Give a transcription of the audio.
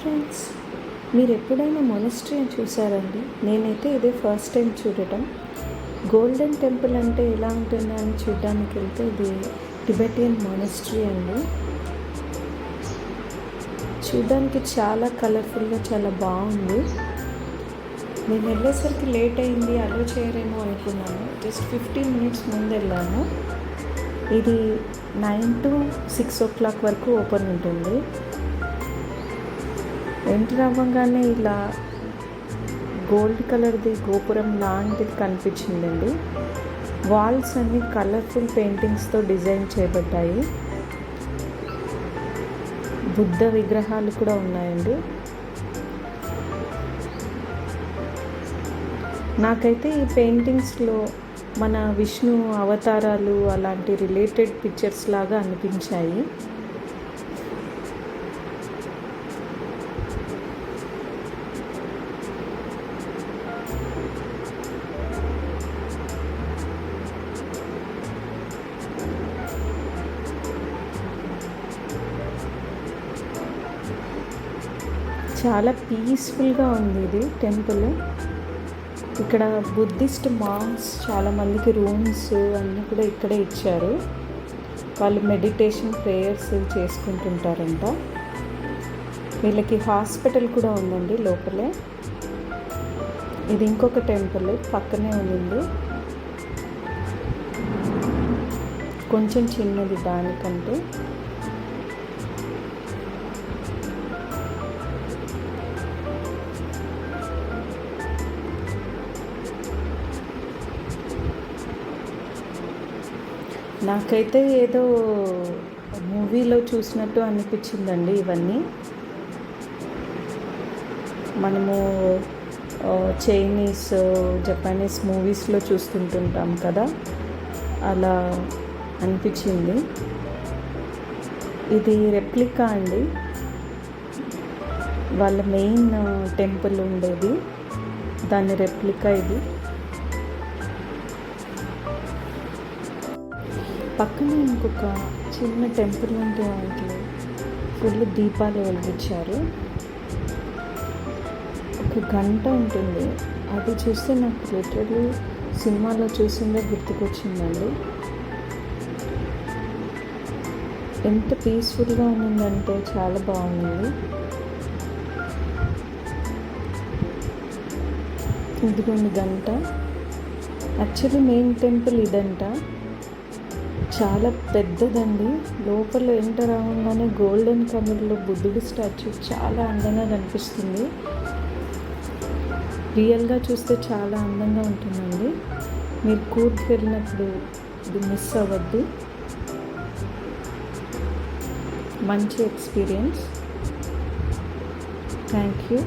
Friends, మీరు ఎప్పుడైనా మొనస్ట్రీని చూసారండి? నేనైతే ఇదే ఫస్ట్ టైం చూడటం. గోల్డెన్ టెంపుల్ అంటే ఎలా ఉంటుందో అని చూడడానికి వెళ్తే ఇది టిబెటియన్ మొనస్ట్రీ అండి. చూడడానికి చాలా కలర్ఫుల్గా చాలా బాగుంది. నేను వెళ్ళేసరికి లేట్ అయింది, అలో చేయరేమో అనుకున్నాను. జస్ట్ 15 మినిట్స్ ముందు వెళ్ళాను. ఇది 9 to 6 o'clock వరకు ఓపెన్ ఉంటుంది. ఎంటర్ అవ్వగానే ఇలా గోల్డ్ కలర్ది గోపురం లాంటిది కనిపించిందండి. వాల్స్ అన్ని కలర్ఫుల్ పెయింటింగ్స్తో డిజైన్ చేయబడ్డాయి. బుద్ధ విగ్రహాలు కూడా ఉన్నాయండి. నాకైతే ఈ పెయింటింగ్స్లో మన విష్ణు అవతారాలు అలాంటి రిలేటెడ్ పిక్చర్స్ లాగా అనిపించాయి. చాలా పీస్ఫుల్గా ఉంది ఇది టెంపుల్. ఇక్కడ బుద్ధిస్ట్ మాంక్స్ చాలామందికి రూమ్స్ అన్నీ కూడా ఇక్కడే ఇచ్చారు. వాళ్ళు మెడిటేషన్ ప్రేయర్స్ చేసుకుంటుంటారంట. వీళ్ళకి హాస్పిటల్ కూడా ఉందండి లోపలే. ఇది ఇంకొక టెంపుల్ పక్కనే ఉంది, కొంచెం చిన్నది దానికంటే. నాకైతే ఏదో మూవీలో చూసినట్టు అనిపించిందండి. ఇవన్నీ మనము చైనీస్, జపానీస్ మూవీస్లో చూస్తుంటుంటాం కదా, అలా అనిపించింది. ఇది రెప్లికా అండి, వాళ్ళ మెయిన్ టెంపుల్ ఉండేది, దాని రెప్లికా ఇది. పక్కనే ఇంకొక చిన్న టెంపుల్ ఉంటే వాటిలో ఫుల్ దీపాలు వెలిగించారు. ఒక గంట ఉంటుంది, అది చూస్తే నాకు లిటరల్లీ సినిమాలో చూసిందే గుర్తుకొచ్చిందండి. ఎంత పీస్ఫుల్గా ఉందంటే చాలా బాగుంది. ఇదిగోండి గంట. యాక్చువల్లీ మెయిన్ టెంపుల్ ఇదంట, చాలా పెద్దదండి. లోపల ఎంటర్ అవ్వగానే గోల్డెన్ కలర్లో బుద్ధుడి స్టాచ్యూ చాలా అందంగా కనిపిస్తుంది. రియల్గా చూస్తే చాలా అందంగా ఉంటుందండి. మీరు కూర్గ్ వెళ్ళినప్పుడు ఇది మిస్ అవ్వద్దు. మంచి ఎక్స్పీరియన్స్. Thank you.